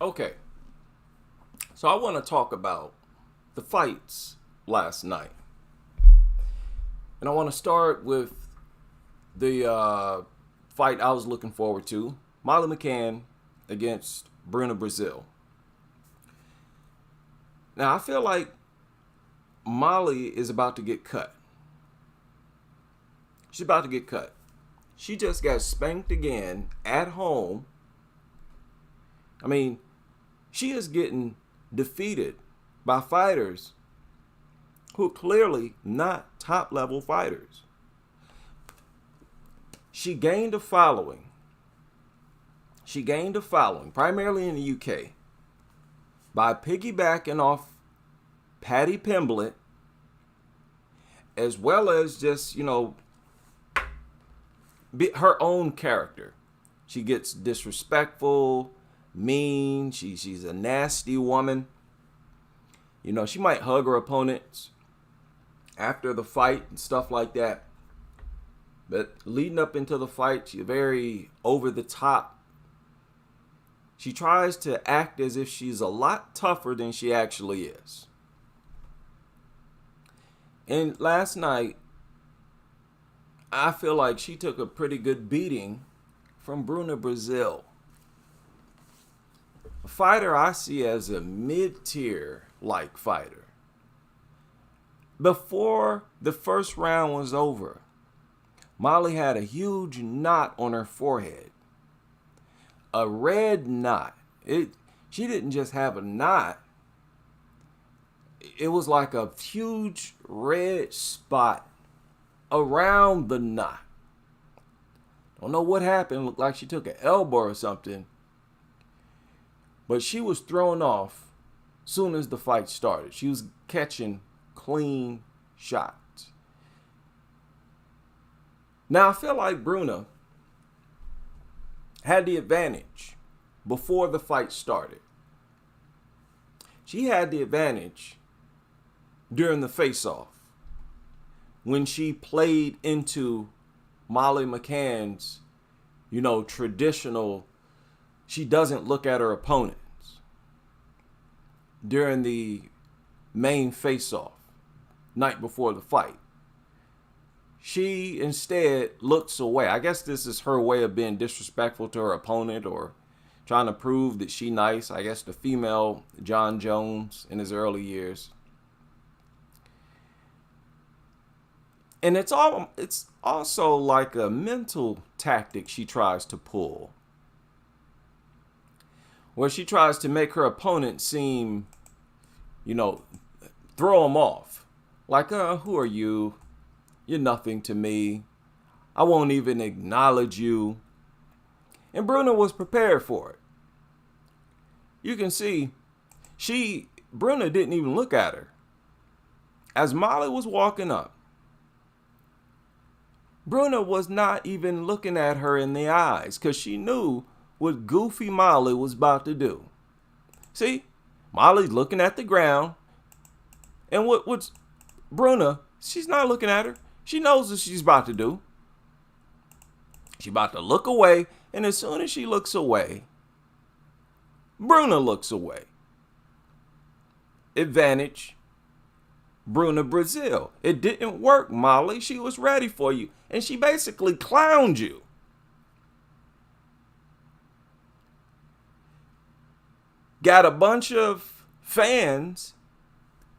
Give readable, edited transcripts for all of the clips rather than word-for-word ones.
Okay, so I want to talk about the fights last night. And I want to start with the fight I was looking forward to, Molly McCann against Bruna Brazil. Now, I feel like Molly is about to get cut. She's about to get cut. She just got spanked again at home. I mean, she is getting defeated by fighters who are clearly not top level fighters. She gained a following. She gained a following, primarily in the UK, by piggybacking off Patty Pimblett, as well as just, her own character. She gets disrespectful, mean. She's a nasty woman. She might hug her opponents after the fight and stuff like that. But leading up into the fight, she's very over the top. She tries to act as if she's a lot tougher than she actually is. And last night, I feel like she took a pretty good beating from Bruna Brazil. A fighter I see as a mid-tier like fighter. Before the first round was over, Molly had a huge knot on her forehead. A red knot. She didn't just have a knot. It was like a huge red spot around the knot. Don't know what happened. Looked like she took an elbow or something. But she was thrown off soon as the fight started. She was catching clean shots. Now, I feel like Bruna had the advantage before the fight started. She had the advantage during the face-off when she played into Molly McCann's, traditional, she doesn't look at her opponents during the main face-off night before the fight. She instead looks away. I guess this is her way of being disrespectful to her opponent or trying to prove that she nice. I guess the female John Jones in his early years. And it's also like a mental tactic she tries to pull, where she tries to make her opponent seem, throw him off. Like, who are you? You're nothing to me. I won't even acknowledge you. And Bruna was prepared for it. You can see, Bruna didn't even look at her. As Molly was walking up, Bruna was not even looking at her in the eyes because she knew what goofy Molly was about to do. See, Molly's looking at the ground. And what's Bruna, she's not looking at her. She knows what she's about to do. She's about to look away. And as soon as she looks away, Bruna looks away. Advantage, Bruna Brazil. It didn't work, Molly. She was ready for you. And she basically clowned you. Got a bunch of fans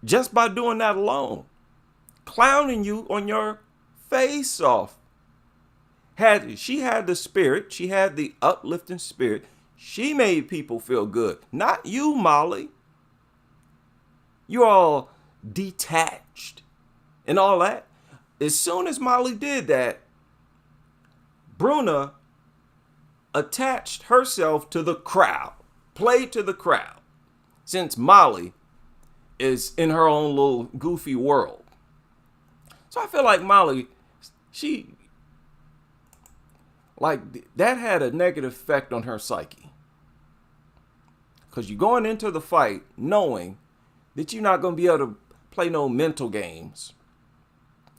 just by doing that alone. Clowning you on your face off. She had the spirit. She had the uplifting spirit. She made people feel good. Not you, Molly. You're all detached and all that. As soon as Molly did that, Bruna attached herself to the crowd, played to the crowd, since Molly is in her own little goofy world. So I feel like Molly, that had a negative effect on her psyche. Because you're going into the fight knowing that you're not going to be able to play no mental games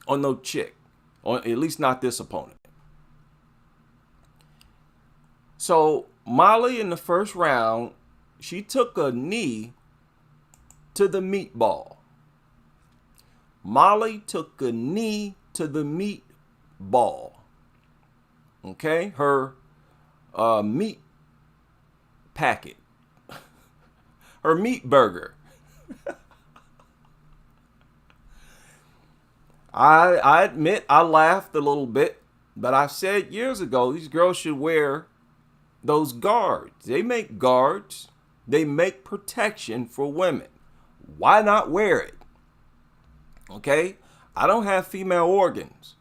on no chick, or at least not this opponent. So Molly in the first round she took a knee to the meatball. Molly took a knee to the meatball. Okay, her meat packet, her meat burger. I admit I laughed a little bit, but I said years ago these girls should wear those guards. They make guards. They make protection for women. Why not wear it? Okay? I don't have female organs,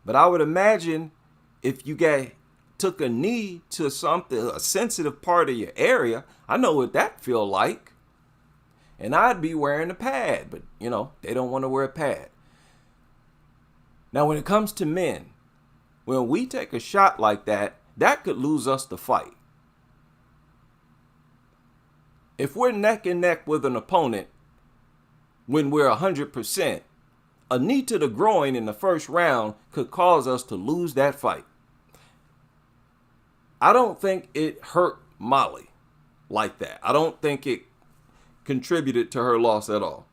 but I would imagine if you took a knee to something, a sensitive part of your area, I know what that feel like. And I'd be wearing a pad, but they don't want to wear a pad. Now, when it comes to men, when we take a shot like that, that could lose us the fight. If we're neck and neck with an opponent when we're 100%, a knee to the groin in the first round could cause us to lose that fight. I don't think it hurt Molly like that. I don't think it contributed to her loss at all.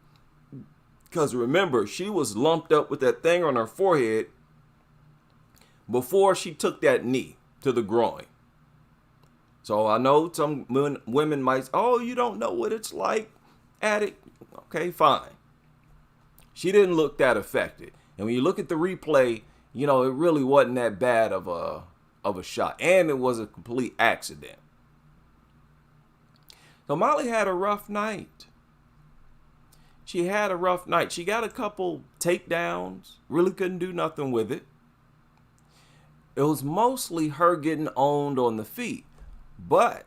Because remember, she was lumped up with that thing on her forehead before she took that knee to the groin. So I know some women might say, oh, you don't know what it's like at it. Okay, fine. She didn't look that affected. And when you look at the replay, it really wasn't that bad of a shot. And it was a complete accident. So Molly had a rough night. She had a rough night. She got a couple takedowns. Really couldn't do nothing with it. It was mostly her getting owned on the feet. But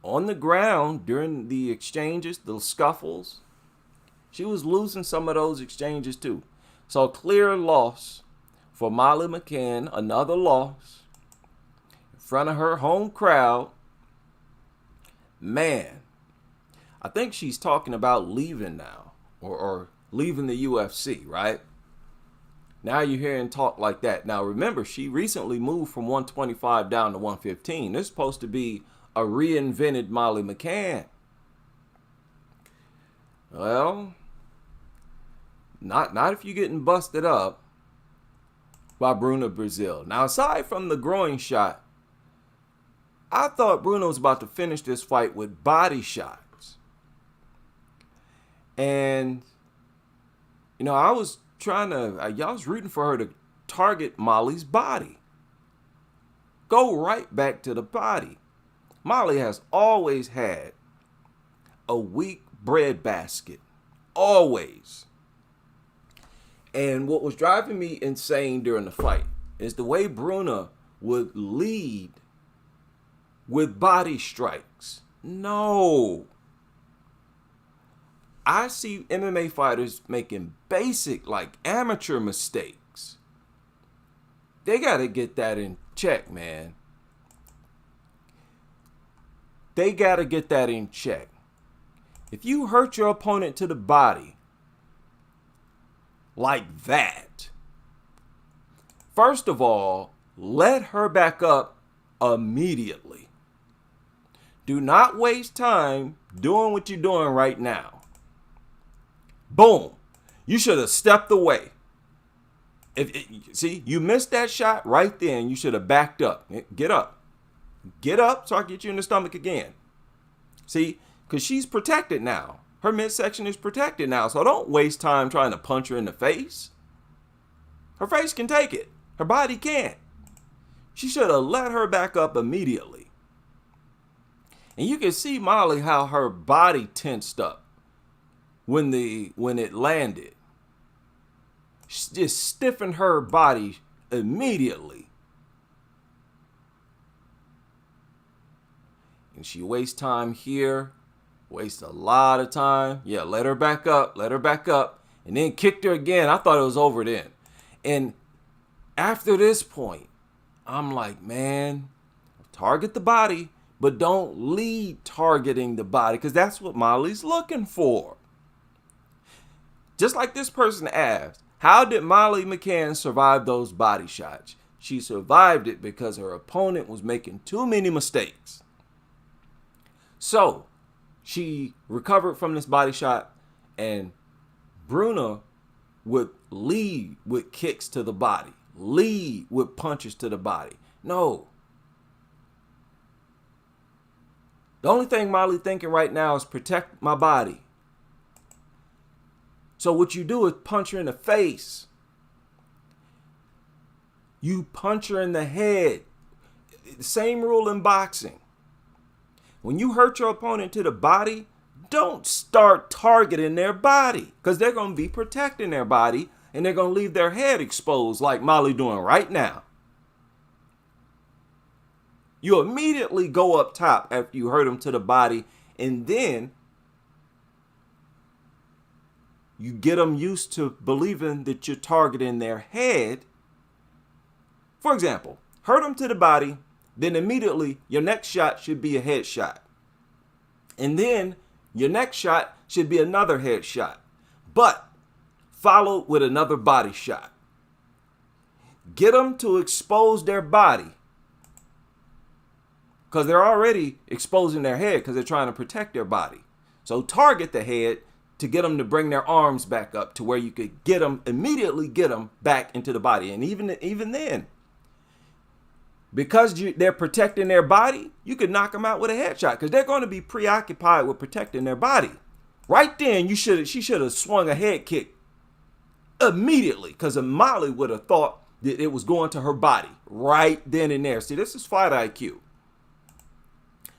on the ground during the exchanges, the scuffles, she was losing some of those exchanges too. So clear loss for Molly McCann. Another loss in front of her home crowd. Man, I think she's talking about leaving now or leaving the UFC, right? Now you're hearing talk like that. Now remember, she recently moved from 125 down to 115. This is supposed to be a reinvented Molly McCann. Well, not if you're getting busted up by Bruna Brazil. Now, aside from the groin shot, I thought Bruna was about to finish this fight with body shots. And, I was y'all was rooting for her to target Molly's body. Go right back to the body. Molly has always had a weak breadbasket. Always. And what was driving me insane during the fight is the way Bruna would lead with body strikes. No. I see MMA fighters making basic, amateur mistakes. They got to get that in check, man. They got to get that in check. If you hurt your opponent to the body like that, first of all, let her back up immediately. Do not waste time doing what you're doing right now. Boom. You should have stepped away. See, you missed that shot right then. You should have backed up. Get up. Get up so I can get you in the stomach again. See, because she's protected now. Her midsection is protected now. So don't waste time trying to punch her in the face. Her face can take it. Her body can't. She should have let her back up immediately. And you can see Molly how her body tensed up when it landed. She just stiffened her body immediately. And she wastes time here. Wastes a lot of time. Yeah, let her back up. Let her back up. And then kicked her again. I thought it was over then. And after this point, I'm like, man, target the body, but don't lead targeting the body, because that's what Molly's looking for. Just like this person asked, how did Molly McCann survive those body shots? She survived it because her opponent was making too many mistakes. So she recovered from this body shot, and Bruna would lead with kicks to the body, lead with punches to the body. No. The only thing Molly thinking right now is protect my body. So what you do is punch her in the face. You punch her in the head. Same rule in boxing. When you hurt your opponent to the body, don't start targeting their body, because they're going to be protecting their body and they're going to leave their head exposed like Molly doing right now. You immediately go up top after you hurt them to the body, and then you get them used to believing that you're targeting their head. For example, hurt them to the body, then immediately your next shot should be a head shot. And then your next shot should be another head shot, but followed with another body shot. Get them to expose their body, because they're already exposing their head because they're trying to protect their body. So target the head to get them to bring their arms back up to where you could immediately get them back into the body. And even then, because they're protecting their body, you could knock them out with a headshot, because they're going to be preoccupied with protecting their body. Right then, she should have swung a head kick immediately, because Molly would have thought that it was going to her body right then and there. See, this is fight IQ.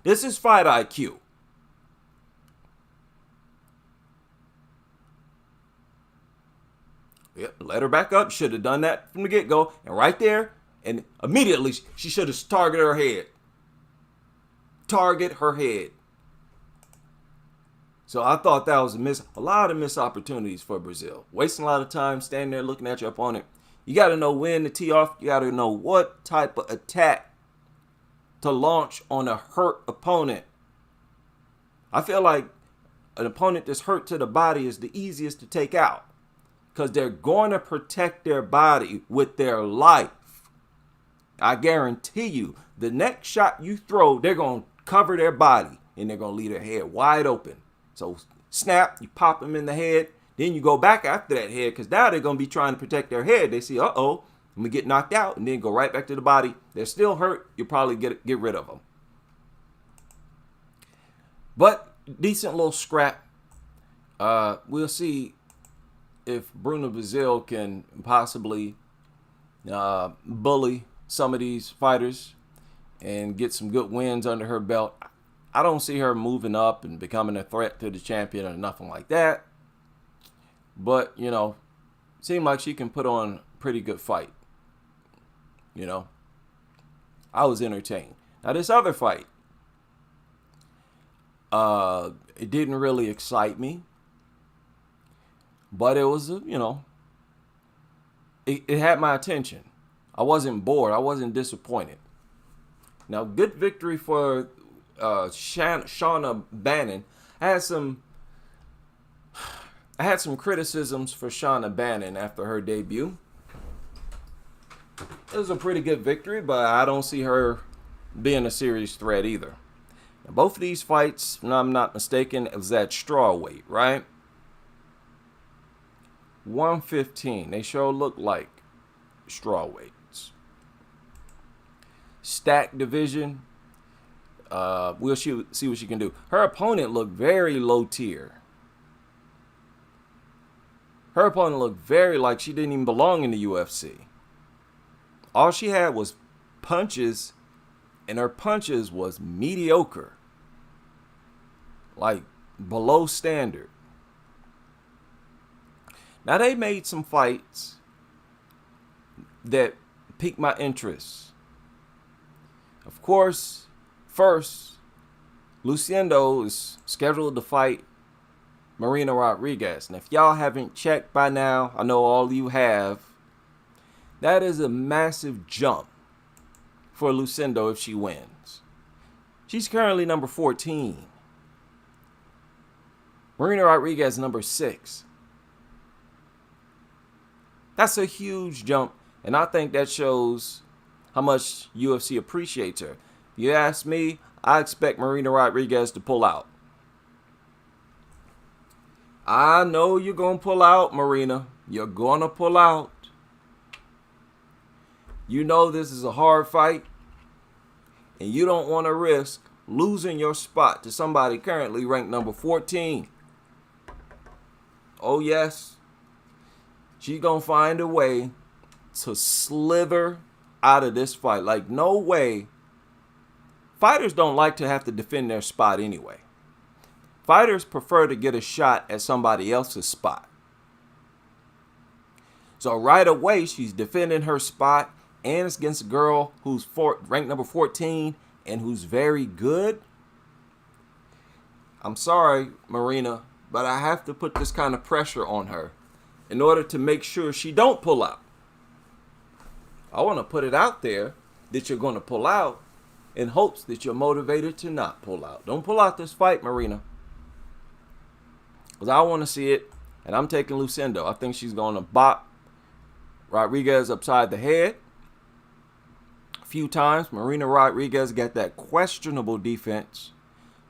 This is fight IQ. Yep, let her back up. Should have done that from the get-go. And right there, and immediately, she should have targeted her head. Target her head. So I thought that was a lot of missed opportunities for Brazil. Wasting a lot of time standing there looking at your opponent. You got to know when to tee off. You got to know what type of attack to launch on a hurt opponent. I feel like an opponent that's hurt to the body is the easiest to take out, because they're going to protect their body with their life. I guarantee you, the next shot you throw, they're going to cover their body and they're going to leave their head wide open. So snap, you pop them in the head, then you go back after that head, because now they're going to be trying to protect their head. They see, uh-oh, I'm going to get knocked out, and then go right back to the body. They're still hurt. You'll probably get rid of them. But decent little scrap. We'll see if Bruna Brazil can possibly bully some of these fighters and get some good wins under her belt. I don't see her moving up and becoming a threat to the champion or nothing like that. But, seemed like she can put on a pretty good fight. I was entertained. Now, this other fight, it didn't really excite me. But it was, it had my attention. I wasn't bored. I wasn't disappointed. Now, good victory for Shauna Bannon. I had some criticisms for Shauna Bannon after her debut. It was a pretty good victory, but I don't see her being a serious threat either. Now, both of these fights, if I'm not mistaken, it was at strawweight, right? 115. They sure look like strawweights. Stacked division. We'll see what she can do. Her opponent looked very low tier. Her opponent looked very like she didn't even belong in the UFC. All she had was punches, and her punches was mediocre. Like below standard. Now, they made some fights that piqued my interest. Of course, first, Lucindo is scheduled to fight Marina Rodriguez. And if y'all haven't checked by now, I know all of you have, that is a massive jump for Lucindo if she wins. She's currently number 14. Marina Rodriguez, number 6. That's a huge jump, and I think that shows how much UFC appreciates her. If you ask me, I expect Marina Rodriguez to pull out. I know you're going to pull out, Marina. You're going to pull out. You know this is a hard fight, and you don't want to risk losing your spot to somebody currently ranked number 14. Oh, yes. She's going to find a way to slither out of this fight. Like, no way. Fighters don't like to have to defend their spot anyway. Fighters prefer to get a shot at somebody else's spot. So right away, she's defending her spot, and it's against a girl who's ranked number 14 and who's very good. I'm sorry, Marina, but I have to put this kind of pressure on her in order to make sure she don't pull out. I want to put it out there that you're going to pull out in hopes that you're motivated to not pull out. Don't pull out this fight, Marina. Because I want to see it, and I'm taking Lucindo. I think she's going to bop Rodriguez upside the head a few times. Marina Rodriguez got that questionable defense.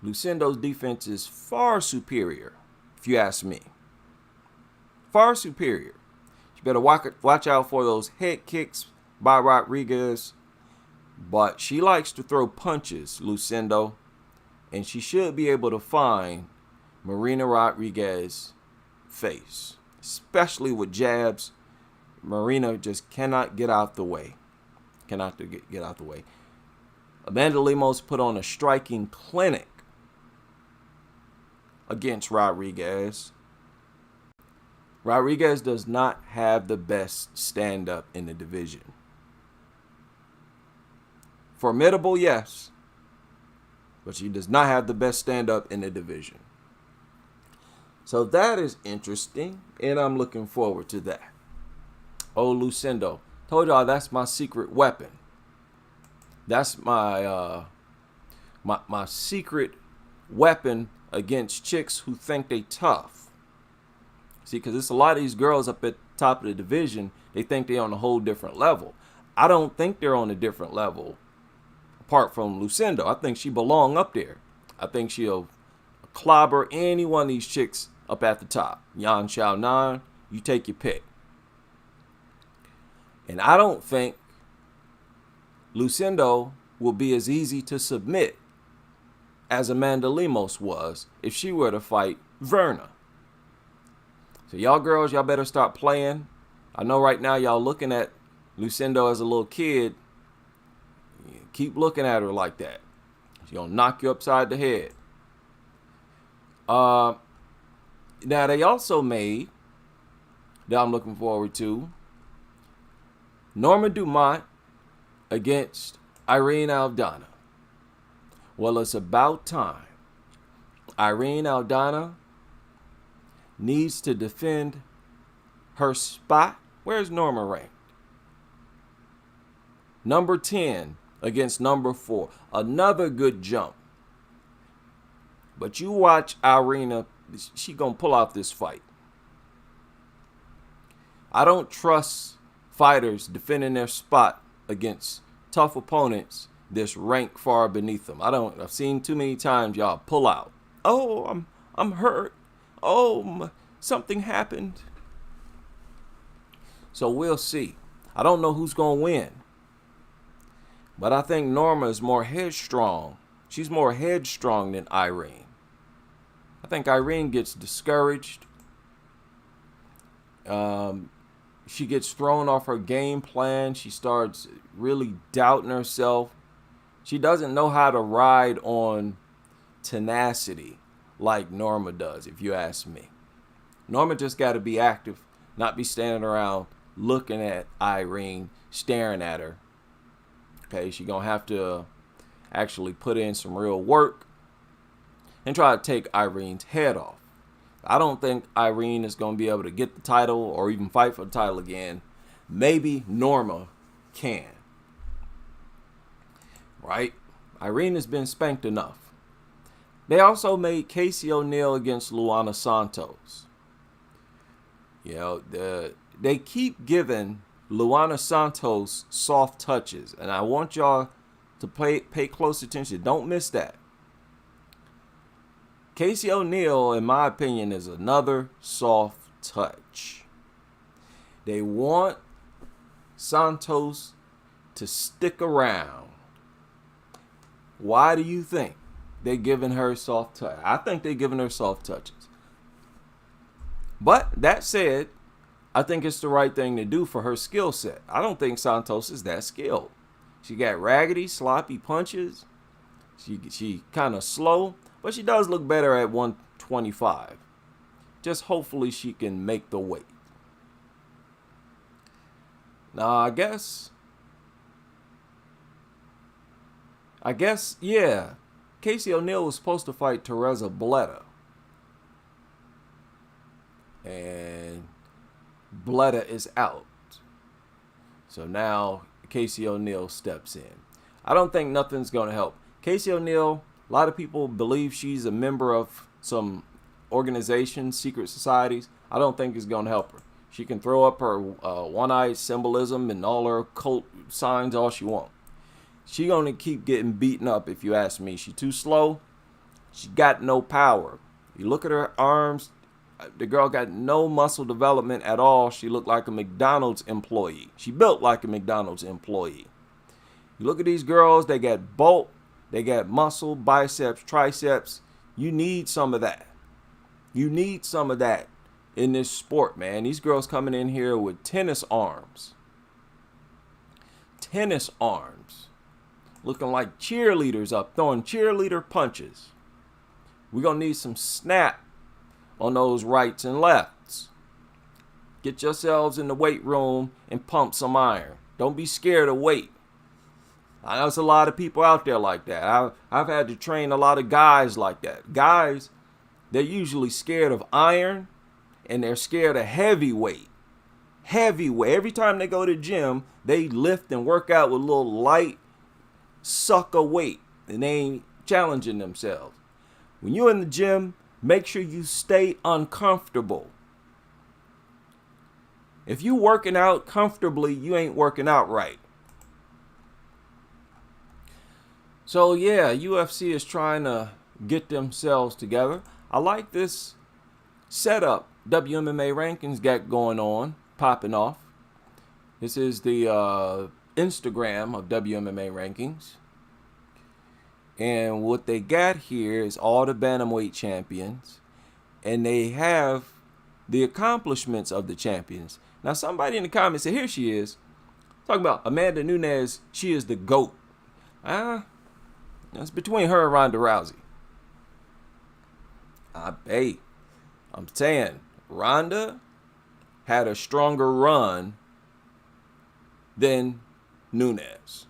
Lucindo's defense is far superior, if you ask me. Far superior. You better watch out for those head kicks by Rodriguez. But she likes to throw punches, Lucindo. And she should be able to find Marina Rodriguez's face. Especially with jabs. Marina just cannot get out the way. Cannot get out the way. Amanda Lemos put on a striking clinic against Rodriguez. Rodriguez does not have the best stand-up in the division. Formidable, yes. But she does not have the best stand-up in the division. So that is interesting, and I'm looking forward to that. Oh, Lucindo. Told y'all that's my secret weapon. That's my my secret weapon against chicks who think they tough. See, because there's a lot of these girls up at the top of the division, they think they're on a whole different level. I don't think they're on a different level apart from Lucindo. I think she belong up there. I think she'll clobber any one of these chicks up at the top. Yan Xiaonan, you take your pick. And I don't think Lucindo will be as easy to submit as Amanda Lemos was if she were to fight Bruna. So y'all girls, y'all better start playing. I know right now y'all looking at Lucindo as a little kid. Keep looking at her like that. She's going to knock you upside the head. Now, they also made, that I'm looking forward to, Norma Dumont against Irene Aldana. Well, it's about time. Irene Aldana needs to defend her spot. Where's Norma ranked? Number 10 against number 4. Another good jump. But you watch Irina, she gonna pull out this fight. I don't trust fighters defending their spot against tough opponents that's ranked far beneath them. I've seen too many times y'all pull out. Oh, I'm hurt. Oh, something happened. So we'll see. I don't know who's gonna win. But I think Norma is more headstrong. She's more headstrong than Irene. I think Irene gets discouraged. She gets thrown off her game plan. She starts really doubting herself. She doesn't know how to ride on tenacity like Norma does, if you ask me. Norma just got to be active, not be standing around looking at Irene, staring at her. Okay, she's going to have to actually put in some real work and try to take Irene's head off. I don't think Irene is going to be able to get the title or even fight for the title again. Maybe Norma can. Right? Irene has been spanked enough. They also made Casey O'Neill against Luana Santos. You know, they keep giving Luana Santos soft touches. And I want y'all to pay close attention. Don't miss that. Casey O'Neill, in my opinion, is another soft touch. They want Santos to stick around. Why do you think they're giving her soft touch? I think they're giving her soft touches. But that said, I think it's the right thing to do for her skill set. I don't think Santos is that skilled. She got raggedy, sloppy punches. She kind of slow, but she does look better at 125. Just hopefully she can make the weight. Now, I guess, yeah. Casey O'Neill was supposed to fight Teresa Bleda. And Bleda is out. So now Casey O'Neill steps in. I don't think nothing's going to help. Casey O'Neill, a lot of people believe she's a member of some organizations, secret societies. I don't think it's going to help her. She can throw up her one-eyed symbolism and all her cult signs all she wants. She going to keep getting beaten up, if you ask me. She too slow. She got no power. You look at her arms, the girl got no muscle development at all. She looked like a McDonald's employee. She built like a McDonald's employee. You look at these girls, they got bulk, they got muscle, biceps, triceps. You need some of that. You need some of that in this sport, man. These girls coming in here with tennis arms. Tennis arms. Looking like cheerleaders up, throwing cheerleader punches. We're going to need some snap on those rights and lefts. Get yourselves in the weight room and pump some iron. Don't be scared of weight. I know there's a lot of people out there like that. I've had to train a lot of guys like that. Guys, they're usually scared of iron and they're scared of heavyweight. Heavyweight. Every time they go to the gym, they lift and work out with a little light sucker weight and they ain't challenging themselves. When you're in the gym, make sure you stay uncomfortable. If you working out comfortably, you ain't working out right. So yeah, UFC is trying to get themselves together. I like this setup WMMA rankings got going on, popping off. This is the Instagram of WMMA rankings. And what they got here is all the bantamweight champions. And they have the accomplishments of the champions. Now, somebody in the comments said, here she is. Talking about Amanda Nunes, she is the GOAT. That's between her and Ronda Rousey. I'm saying, Ronda had a stronger run than Nunes.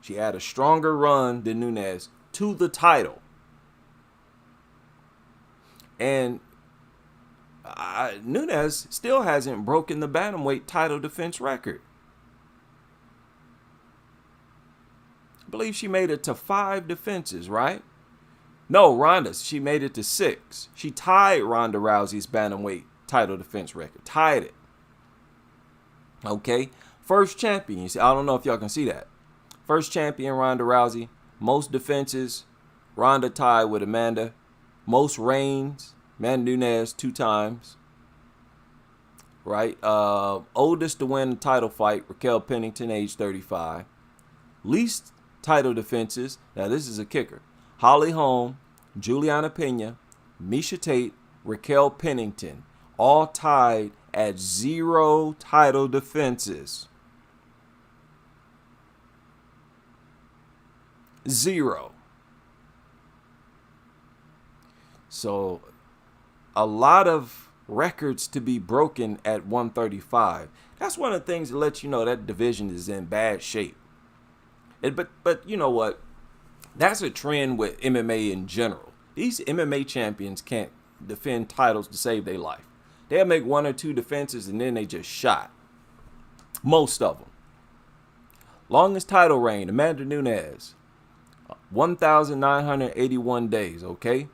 She had a stronger run than Nunes to the title. And Nunes still hasn't broken the bantamweight title defense record. I believe she made it to 5 defenses, right? No, Ronda, she made it to 6. She tied Ronda Rousey's bantamweight title defense record. Tied it. Okay. First champion. I don't know if y'all can see that. First champion, Ronda Rousey. Most defenses, Ronda tied with Amanda. Most reigns, Amanda Nunes 2 times. Right? Oldest to win the title fight, Raquel Pennington, age 35. Least title defenses, now this is a kicker. Holly Holm, Juliana Pena, Miesha Tate, Raquel Pennington. All tied at 0 title defenses. 0. So a lot of records to be broken at 135. That's one of the things that lets you know that division is in bad shape. But you know what? That's a trend with MMA in general. These MMA champions can't defend titles to save their life. They'll make 1 or 2 defenses and then they just shot. Most of them. Longest title reign, Amanda Nunes. 1,981 days, okay?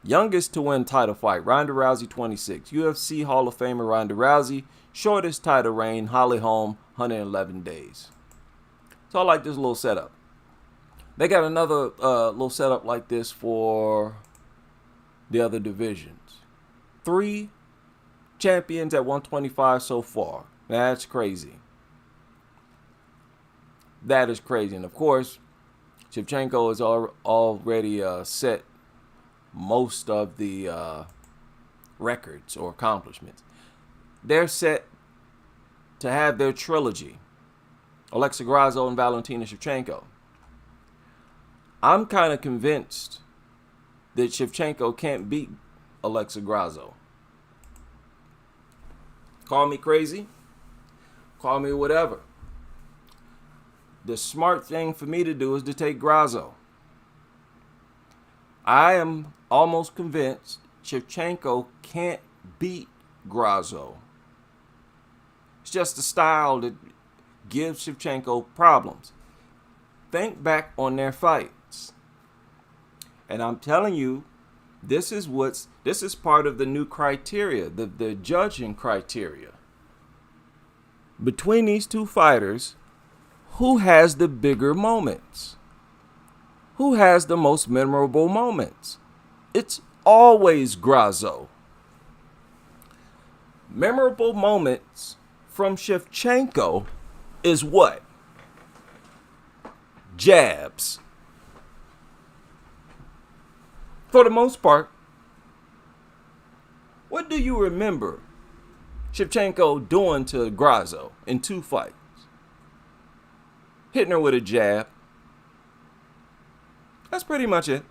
Youngest to win title fight, Ronda Rousey, 26. UFC Hall of Famer Ronda Rousey. Shortest title reign, Holly Holm, 111 days. So I like this little setup. They got another little setup like this for the other divisions. 3 champions at 125 so far. That's crazy. That is crazy. And of course, Shevchenko has already set most of the records or accomplishments. They're set to have their trilogy. Alexa Grasso and Valentina Shevchenko. I'm kind of convinced that Shevchenko can't beat Alexa Grasso. Call me crazy. Call me whatever. The smart thing for me to do is to take Grasso. I am almost convinced Shevchenko can't beat Grasso. It's just the style that gives Shevchenko problems. Think back on their fights. And I'm telling you, this is part of the new criteria, the judging criteria. Between these two fighters, who has the bigger moments? Who has the most memorable moments? It's always Grasso. Memorable moments from Shevchenko is what? Jabs. For the most part. What do you remember Shevchenko doing to Grasso in 2 fights? Hitting her with a jab. That's pretty much it.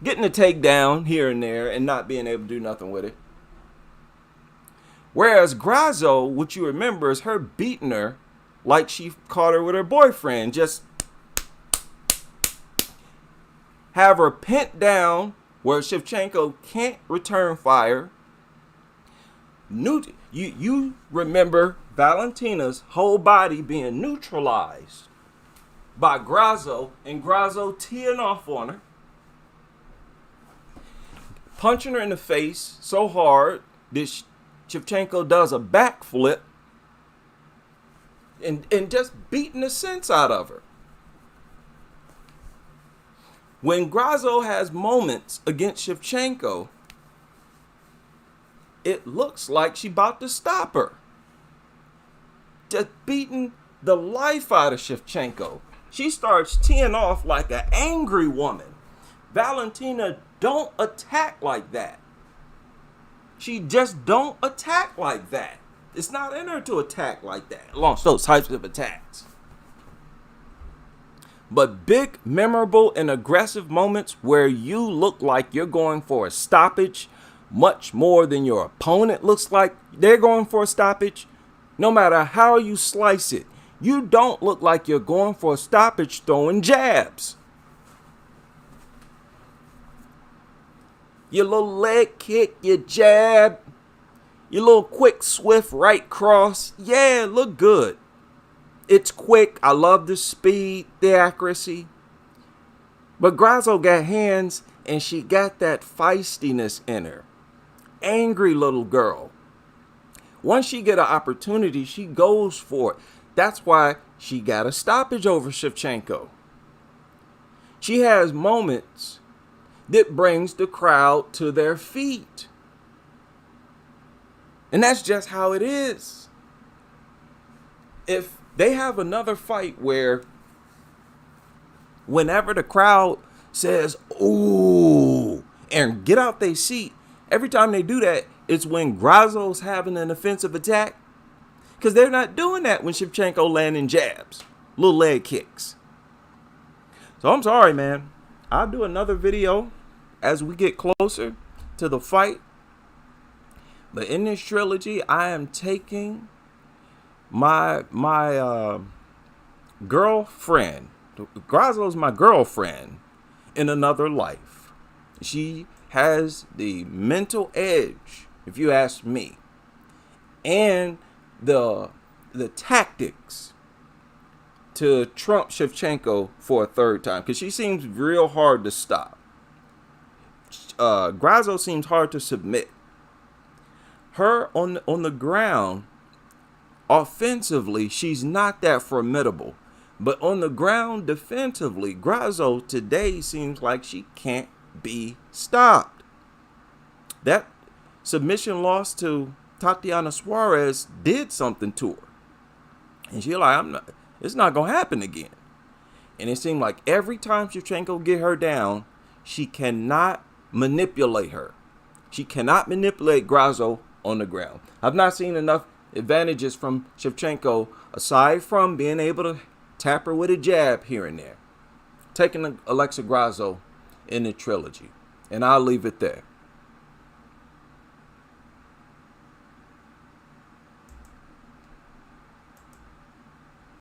Getting a takedown here and there and not being able to do nothing with it. Whereas Grasso, what you remember is her beating her like she caught her with her boyfriend. Just have her pinned down where Shevchenko can't return fire. You remember Valentina's whole body being neutralized by Grasso and Grasso teeing off on her. Punching her in the face so hard that Shevchenko does a backflip and just beating the sense out of her. When Grasso has moments against Shevchenko, it looks like she's about to stop her. Just beating the life out of Shevchenko. She starts teeing off like an angry woman. Valentina don't attack like that. She just don't attack like that. It's not in her to attack like that. Launch those types of attacks. But big, memorable, and aggressive moments where you look like you're going for a stoppage much more than your opponent looks like they're going for a stoppage, no matter how you slice it, you don't look like you're going for a stoppage throwing jabs. Your little leg kick, your jab, your little quick, swift right cross. Yeah, look good. It's quick. I love the speed, the accuracy. But Grasso got hands and she got that feistiness in her. Angry little girl. Once she get an opportunity, she goes for it. That's why she got a stoppage over Shevchenko. She has moments that brings the crowd to their feet. And that's just how it is. If they have another fight where whenever the crowd says, ooh, and get out their seat, every time they do that, it's when Grasso's having an offensive attack. Because they're not doing that when Shevchenko landing jabs, little leg kicks. So I'm sorry, man. I'll do another video as we get closer to the fight. But in this trilogy, I am taking my girlfriend. Grasso's my girlfriend in another life. She has the mental edge, if you ask me, and the tactics to trump Shevchenko for a third time, because she seems real hard to stop. Grasso seems hard to submit. Her on the ground, offensively, she's not that formidable, But on the ground defensively, Grasso today seems like she can't be stopped. That submission loss to Tatiana Suarez did something to her. And she's like, it's not going to happen again. And it seemed like every time Shevchenko get her down, she cannot manipulate her. She cannot manipulate Grasso on the ground. I've not seen enough advantages from Shevchenko aside from being able to tap her with a jab here and there. Taking Alexa Grasso in the trilogy. And I'll leave it there.